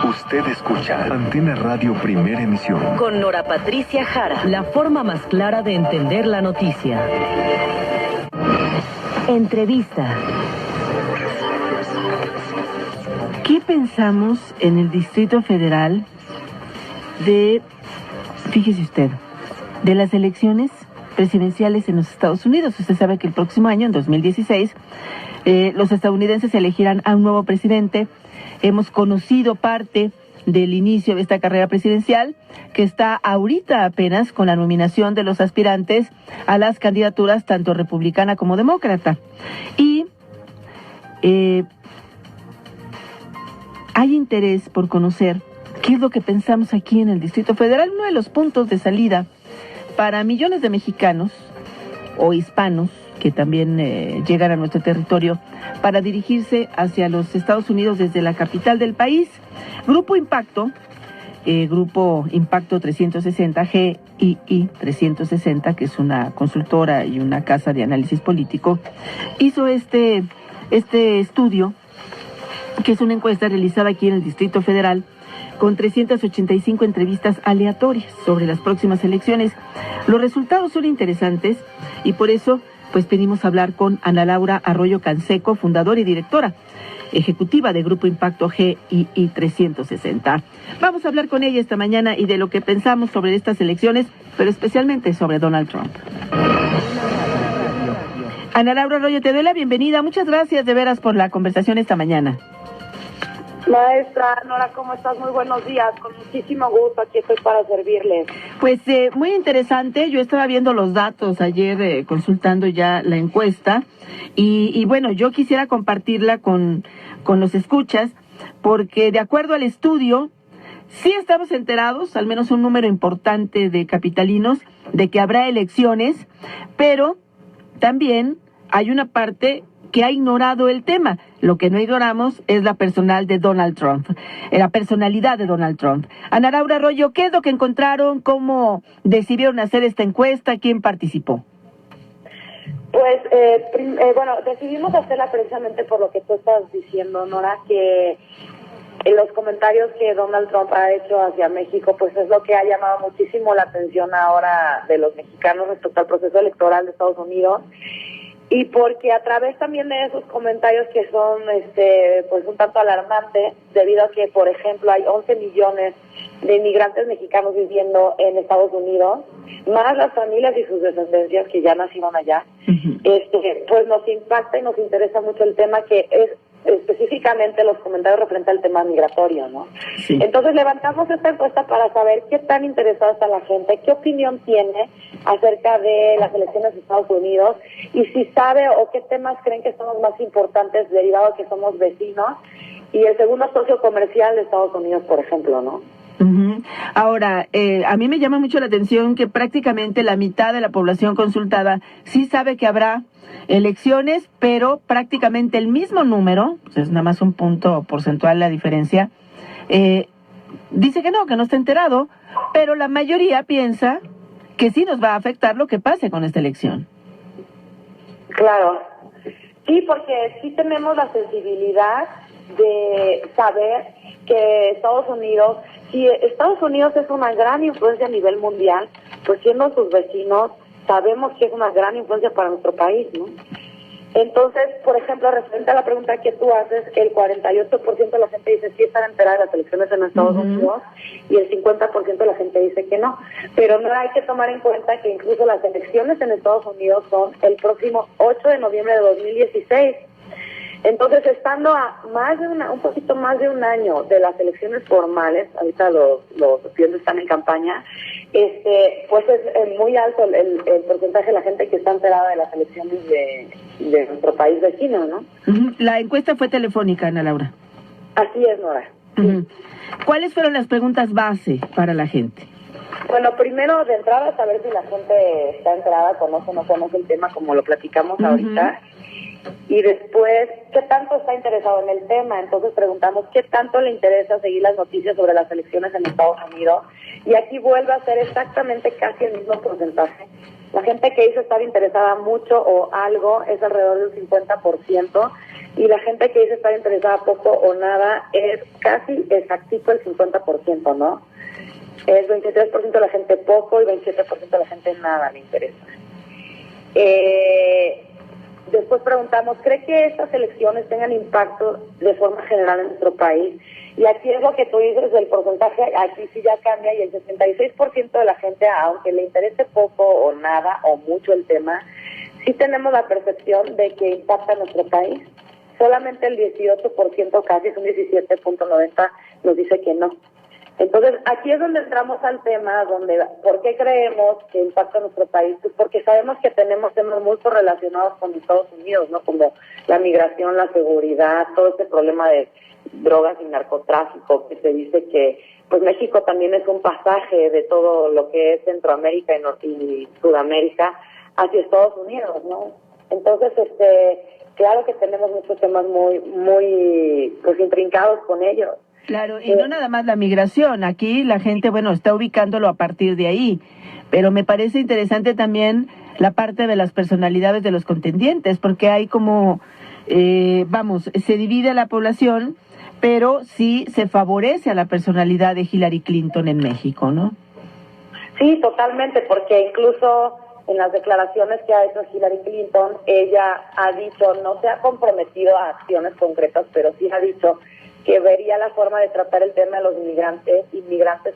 Usted escucha Antena Radio Primera Emisión. Con Nora Patricia Jara. La forma más clara de entender la noticia. Entrevista. ¿Qué pensamos en el Distrito Federal fíjese usted, de las elecciones presidenciales en los Estados Unidos? Usted sabe que el próximo año, en 2016, los estadounidenses elegirán a un nuevo presidente. Hemos conocido parte del inicio de esta carrera presidencial, que está ahorita apenas con la nominación de los aspirantes a las candidaturas tanto republicana como demócrata. Y hay interés por conocer qué es lo que pensamos aquí en el Distrito Federal. Uno de los puntos de salida para millones de mexicanos o hispanos que también llegan a nuestro territorio para dirigirse hacia los Estados Unidos desde la capital del país. Grupo Impacto 360, GII 360, que es una consultora y una casa de análisis político, hizo este estudio, que es una encuesta realizada aquí en el Distrito Federal, con 385 entrevistas aleatorias sobre las próximas elecciones. Los resultados son interesantes y por eso pues pedimos hablar con Ana Laura Arroyo Canseco, fundadora y directora ejecutiva de Grupo Impacto GII 360. Vamos a hablar con ella esta mañana y de lo que pensamos sobre estas elecciones, pero especialmente sobre Donald Trump. Ana Laura Arroyo, te doy la bienvenida. Muchas gracias de veras por la conversación esta mañana. Maestra Nora, ¿cómo estás? Muy buenos días, con muchísimo gusto, aquí estoy para servirles. Pues muy interesante, yo estaba viendo los datos ayer, consultando ya la encuesta, y bueno, yo quisiera compartirla con los escuchas, porque de acuerdo al estudio, sí estamos enterados, al menos un número importante de capitalinos, de que habrá elecciones, pero también hay una parte que ha ignorado el tema. Lo que no ignoramos es la personalidad de Donald Trump. Ana Laura Arroyo, ¿qué es lo que encontraron? ¿Cómo decidieron hacer esta encuesta? ¿Quién participó? Pues, bueno, decidimos hacerla precisamente por lo que tú estás diciendo, Nora, que en los comentarios que Donald Trump ha hecho hacia México, pues es lo que ha llamado muchísimo la atención ahora de los mexicanos respecto al proceso electoral de Estados Unidos. Y porque a través también de esos comentarios que son pues un tanto alarmantes, debido a que, por ejemplo, hay 11 millones de inmigrantes mexicanos viviendo en Estados Unidos, más las familias y sus descendencias que ya nacieron allá, pues nos impacta y nos interesa mucho el tema, que es específicamente los comentarios referentes al tema migratorio, ¿no? Sí. Entonces levantamos esta encuesta para saber qué tan interesada está la gente, qué opinión tiene acerca de las elecciones de Estados Unidos y si sabe o qué temas creen que son los más importantes, derivado de que somos vecinos y el segundo socio comercial de Estados Unidos, por ejemplo, ¿no? Uh-huh. Ahora, a mí me llama mucho la atención que prácticamente la mitad de la población consultada sí sabe que habrá elecciones, pero prácticamente el mismo número, pues es nada más un punto porcentual la diferencia, dice que no está enterado, pero la mayoría piensa que sí nos va a afectar lo que pase con esta elección. Claro, sí, porque sí tenemos la sensibilidad de saber que Estados Unidos, si Estados Unidos es una gran influencia a nivel mundial, pues siendo sus vecinos, sabemos que es una gran influencia para nuestro país, ¿no? Entonces, por ejemplo, referente a la pregunta que tú haces, el 48% de la gente dice sí estar enterada de las elecciones en Estados Unidos y el 50% de la gente dice que no. Pero no hay que tomar en cuenta que incluso las elecciones en Estados Unidos son el próximo 8 de noviembre de 2016. Entonces, estando a un poquito más de un año de las elecciones formales, ahorita los presidentes están en campaña, pues es muy alto el porcentaje de la gente que está enterada de las elecciones de nuestro país vecino, ¿no? Uh-huh. La encuesta fue telefónica, Ana Laura. Así es, Nora. Uh-huh. ¿Cuáles fueron las preguntas base para la gente? Bueno, primero, de entrada, saber si la gente está enterada, conoce o no conoce el tema, como lo platicamos ahorita. Y después, ¿qué tanto está interesado en el tema? Entonces preguntamos, ¿qué tanto le interesa seguir las noticias sobre las elecciones en Estados Unidos? Y aquí vuelve a ser exactamente casi el mismo porcentaje La gente que dice estar interesada mucho o algo es alrededor del 50%, y la gente que dice estar interesada poco o nada es casi exactito el 50%, ¿no? Es 23% de la gente poco y 27% de la gente nada le interesa. Después preguntamos, ¿cree que estas elecciones tengan impacto de forma general en nuestro país? Y aquí es lo que tú dices, el porcentaje, aquí sí ya cambia, y el 66% de la gente, aunque le interese poco o nada o mucho el tema, sí tenemos la percepción de que impacta a nuestro país. Solamente el 18%, casi es un 17.90%, nos dice que no. Entonces, aquí es donde entramos al tema, ¿por qué creemos que impacta a nuestro país? Pues porque sabemos que tenemos temas muy correlacionados con Estados Unidos, ¿no? Como la migración, la seguridad, todo este problema de drogas y narcotráfico, que se dice que pues México también es un pasaje de todo lo que es Centroamérica y Sudamérica hacia Estados Unidos, ¿no? Entonces, claro que tenemos muchos temas muy pues intrincados con ellos. Claro, y no nada más la migración, aquí la gente, bueno, está ubicándolo a partir de ahí, pero me parece interesante también la parte de las personalidades de los contendientes, porque hay como, se divide la población, pero sí se favorece a la personalidad de Hillary Clinton en México, ¿no? Sí, totalmente, porque incluso en las declaraciones que ha hecho Hillary Clinton, ella ha dicho, no se ha comprometido a acciones concretas, pero sí ha dicho que vería la forma de tratar el tema de los inmigrantes,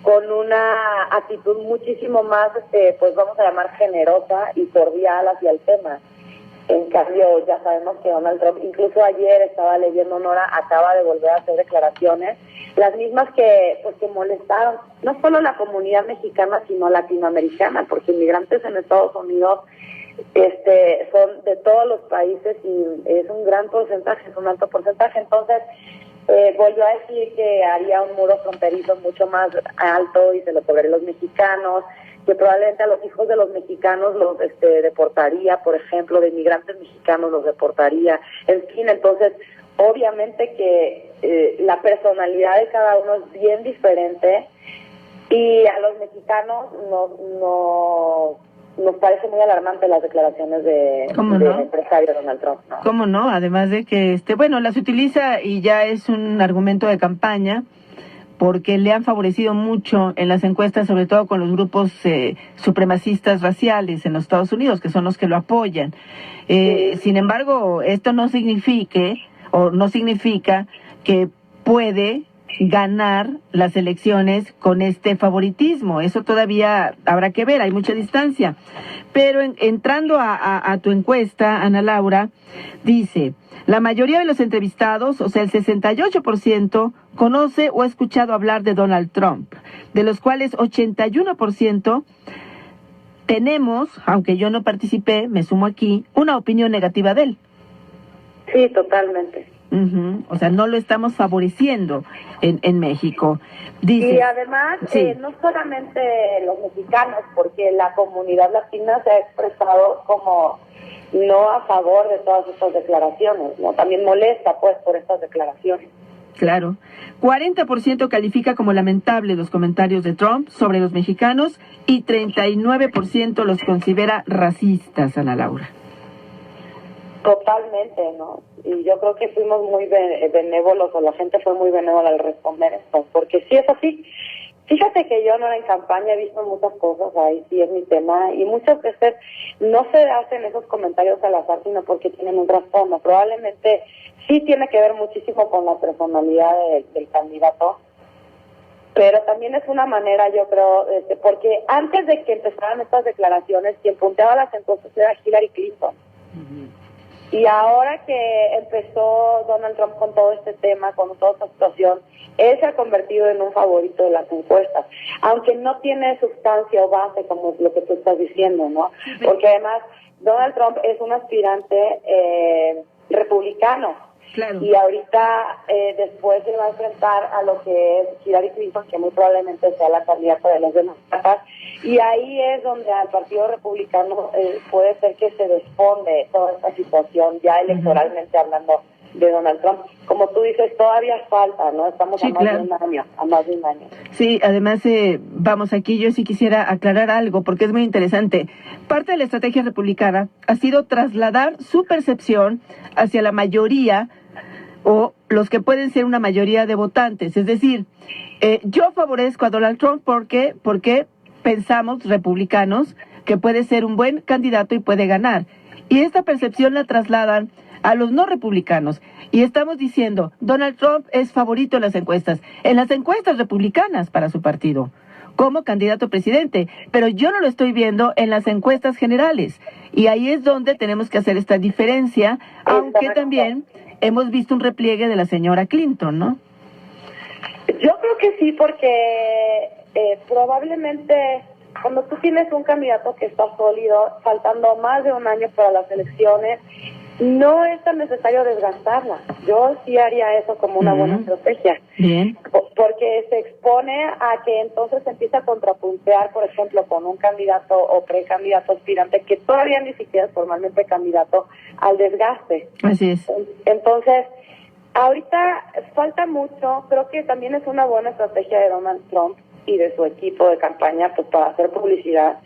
con una actitud muchísimo más, pues vamos a llamar generosa y cordial hacia el tema. En cambio, ya sabemos que Donald Trump, incluso ayer estaba leyendo, Nora, acaba de volver a hacer declaraciones, las mismas que molestaron no solo la comunidad mexicana, sino latinoamericana, porque inmigrantes en Estados Unidos son de todos los países y es un gran porcentaje, es un alto porcentaje. Entonces, volvió a decir que haría un muro fronterizo mucho más alto y se lo cobraría a los mexicanos, que probablemente a los hijos de los mexicanos los deportaría, por ejemplo, de inmigrantes mexicanos los deportaría, en fin. Entonces, obviamente que la personalidad de cada uno es bien diferente, y a los mexicanos nos parece muy alarmante las declaraciones del empresario Donald Trump, ¿no? ¿Cómo no? Además de que, las utiliza y ya es un argumento de campaña, porque le han favorecido mucho en las encuestas, sobre todo con los grupos supremacistas raciales en los Estados Unidos, que son los que lo apoyan. Sin embargo, esto no significa que puede ganar las elecciones con este favoritismo. Eso todavía habrá que ver, hay mucha distancia. Pero entrando a tu encuesta, Ana Laura, dice, la mayoría de los entrevistados, o sea, el 68%, conoce o ha escuchado hablar de Donald Trump, de los cuales 81% tenemos, aunque yo no participé, me sumo aquí, una opinión negativa de él. Sí, totalmente. O sea, no lo estamos favoreciendo en México. Dice, y además, sí, no solamente los mexicanos, porque la comunidad latina se ha expresado como no a favor de todas estas declaraciones, ¿no? También molesta, pues, por estas declaraciones. Claro. 40% califica como lamentable los comentarios de Trump sobre los mexicanos y 39% los considera racistas, Ana Laura. Totalmente, ¿no? Y yo creo que fuimos muy benévolos, o la gente fue muy benévola al responder esto, porque sí es así. Fíjate que yo no era en campaña, he visto muchas cosas, ahí sí es mi tema, y muchas veces no se hacen esos comentarios al azar, sino porque tienen un trasfondo. Probablemente sí tiene que ver muchísimo con la personalidad del candidato, pero también es una manera, yo creo, porque antes de que empezaran estas declaraciones, quien punteaba las encuestas era Hillary Clinton. Y ahora que empezó Donald Trump con todo este tema, con toda esta situación, él se ha convertido en un favorito de las encuestas, aunque no tiene sustancia o base como lo que tú estás diciendo, ¿no? Porque además Donald Trump es un aspirante republicano. Claro. Y ahorita después se va a enfrentar a lo que es Hillary Clinton, que muy probablemente sea la candidata de los demócratas, y ahí es donde al Partido Republicano puede ser que se desfonde toda esta situación, ya electoralmente hablando, de Donald Trump. Como tú dices, todavía falta, ¿no? Estamos Sí, a más claro. de un año, a más de un año. Sí, además, vamos, aquí yo sí quisiera aclarar algo, porque es muy interesante. Parte de la estrategia republicana ha sido trasladar su percepción hacia la mayoría o los que pueden ser una mayoría de votantes. Es decir, yo favorezco a Donald Trump porque pensamos, republicanos, que puede ser un buen candidato y puede ganar. Y esta percepción la trasladan a los no republicanos. Y estamos diciendo, Donald Trump es favorito en las encuestas republicanas para su partido, como candidato a presidente. Pero yo no lo estoy viendo en las encuestas generales. Y ahí es donde tenemos que hacer esta diferencia, aunque también hemos visto un repliegue de la señora Clinton, ¿no? Yo creo que sí, porque probablemente cuando tú tienes un candidato que está sólido, faltando más de un año para las elecciones, no es tan necesario desgastarla. Yo sí haría eso como una buena estrategia. Bien. Porque se expone a que entonces se empieza a contrapuntear, por ejemplo, con un candidato o precandidato aspirante que todavía ni siquiera es formalmente candidato, al desgaste. Así es. Entonces, ahorita falta mucho. Creo que también es una buena estrategia de Donald Trump y de su equipo de campaña, pues, para hacer publicidad.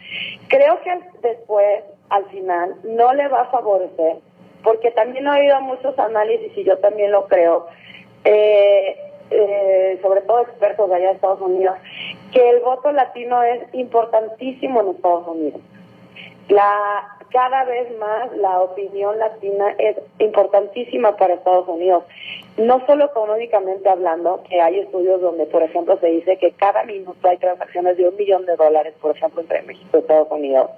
Creo que después, al final, no le va a favorecer, porque también he oído muchos análisis, y yo también lo creo, sobre todo expertos de allá de Estados Unidos, que el voto latino es importantísimo en Estados Unidos. Cada vez más la opinión latina es importantísima para Estados Unidos, no solo económicamente hablando, que hay estudios donde, por ejemplo, se dice que cada minuto hay transacciones de $1 millón, por ejemplo, entre México y Estados Unidos.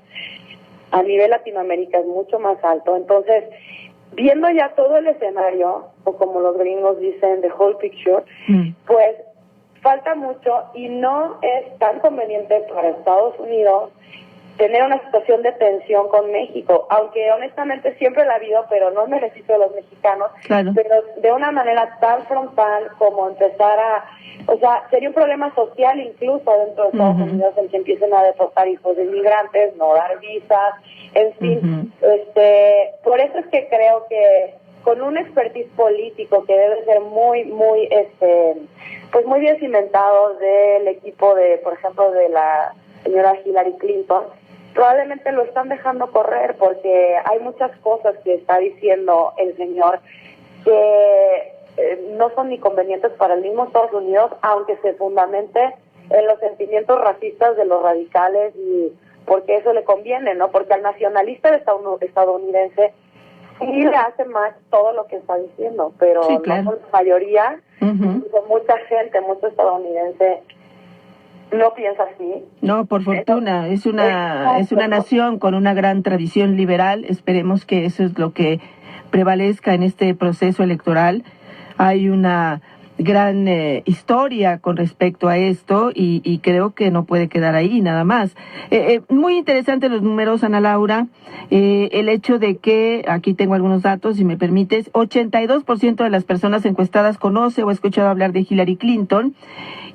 A nivel Latinoamérica es mucho más alto. Entonces, viendo ya todo el escenario, o como los gringos dicen, the whole picture, pues falta mucho y no es tan conveniente para Estados Unidos tener una situación de tensión con México, aunque honestamente siempre la ha habido, pero no en beneficio de los mexicanos, Claro. pero de una manera tan frontal como empezar o sea, sería un problema social incluso dentro de Estados Unidos, en que empiecen a deportar hijos de inmigrantes, no dar visas, en fin. Por eso es que creo que con un expertise político que debe ser muy pues muy bien cimentado del equipo de, por ejemplo, de la señora Hillary Clinton, probablemente lo están dejando correr, porque hay muchas cosas que está diciendo el señor que no son ni convenientes para el mismo Estados Unidos, aunque se fundamente en los sentimientos racistas de los radicales, y porque eso le conviene, ¿no? Porque al nacionalista estadounidense sí le hace más todo lo que está diciendo, pero sí, claro, no con la mayoría, mucha gente, mucho estadounidense no piensa así. No, por fortuna, es una nación con una gran tradición liberal. Esperemos que eso es lo que prevalezca en este proceso electoral. Hay una gran historia con respecto a esto y creo que no puede quedar ahí nada más. Muy interesantes los números, Ana Laura. El hecho de que, aquí tengo algunos datos, si me permites, 82% de las personas encuestadas conoce o ha escuchado hablar de Hillary Clinton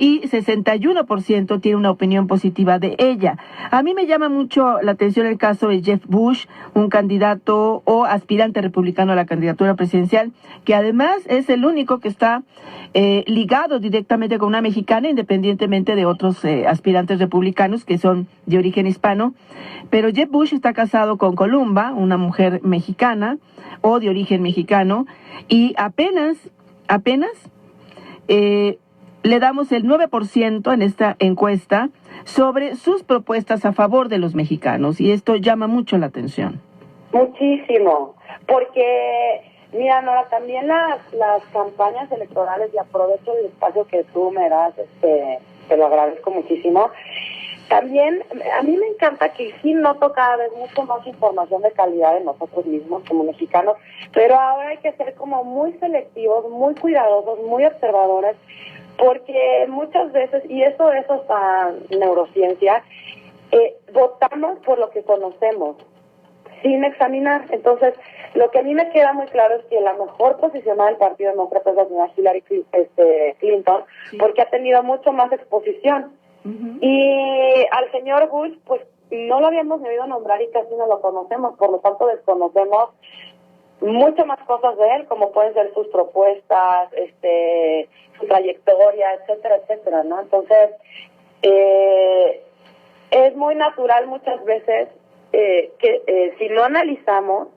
y 61% tiene una opinión positiva de ella. A mí me llama mucho la atención el caso de Jeb Bush, un candidato o aspirante republicano a la candidatura presidencial, que además es el único que está ligado directamente con una mexicana, independientemente de otros aspirantes republicanos que son de origen hispano. Pero Jeb Bush está casado con Columba, una mujer mexicana o de origen mexicano, y apenas le damos el 9% en esta encuesta sobre sus propuestas a favor de los mexicanos, y esto llama mucho la atención. Muchísimo, porque mira, Nora, también las campañas electorales, y aprovecho el espacio que tú me das, te lo agradezco muchísimo. También a mí me encanta que sí noto cada vez mucho más información de calidad de nosotros mismos como mexicanos, pero ahora hay que ser como muy selectivos, muy cuidadosos, muy observadores, porque muchas veces, y eso es hasta neurociencia, votamos por lo que conocemos, sin examinar. Entonces, lo que a mí me queda muy claro es que la mejor posicionada del Partido Demócrata es la señora Hillary Clinton, porque ha tenido mucho más exposición. Y al señor Bush, pues no lo habíamos debido nombrar y casi no lo conocemos, por lo tanto desconocemos muchas más cosas de él, como pueden ser sus propuestas, su trayectoria, etcétera, etcétera, ¿no? Entonces, es muy natural muchas veces que si no analizamos,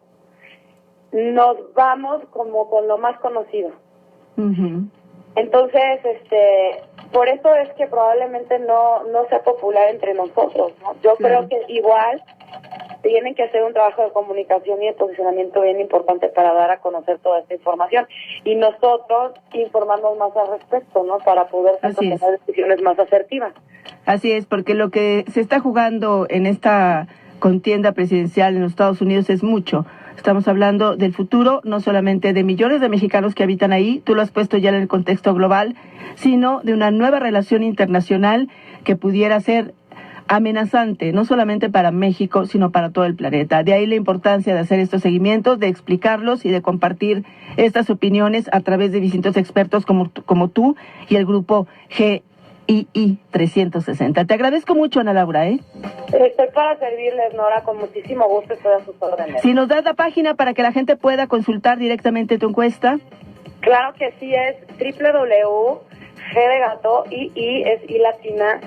nos vamos como con lo más conocido. Uh-huh. Entonces, por eso es que probablemente no sea popular entre nosotros, ¿no? Yo creo que igual tienen que hacer un trabajo de comunicación y de posicionamiento bien importante para dar a conocer toda esta información y nosotros informarnos más al respecto, ¿no? Para poder tomar decisiones más asertivas. Así es, porque lo que se está jugando en esta contienda presidencial en los Estados Unidos es mucho. Estamos hablando del futuro, no solamente de millones de mexicanos que habitan ahí, tú lo has puesto ya en el contexto global, sino de una nueva relación internacional que pudiera ser amenazante, no solamente para México, sino para todo el planeta. De ahí la importancia de hacer estos seguimientos, de explicarlos y de compartir estas opiniones a través de distintos expertos como tú y el grupo GII 360. Te agradezco mucho, Ana Laura, Estoy para servirles, Nora, con muchísimo gusto, estoy a sus órdenes. Si nos das la página para que la gente pueda consultar directamente tu encuesta. Claro que sí, es www.g de gato y es i latina,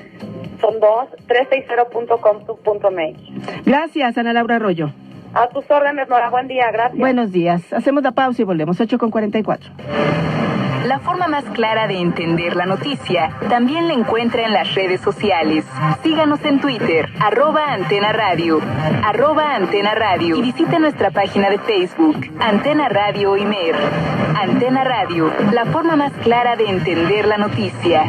son 360.com.mx. Gracias, Ana Laura Arroyo. A tus órdenes, Nora, buen día, gracias. Buenos días. Hacemos la pausa y volvemos, 8:44. La forma más clara de entender la noticia también la encuentra en las redes sociales. Síganos en Twitter, @Antena Radio, @Antena Radio, y visite nuestra página de Facebook, Antena Radio Imer. Antena Radio, la forma más clara de entender la noticia.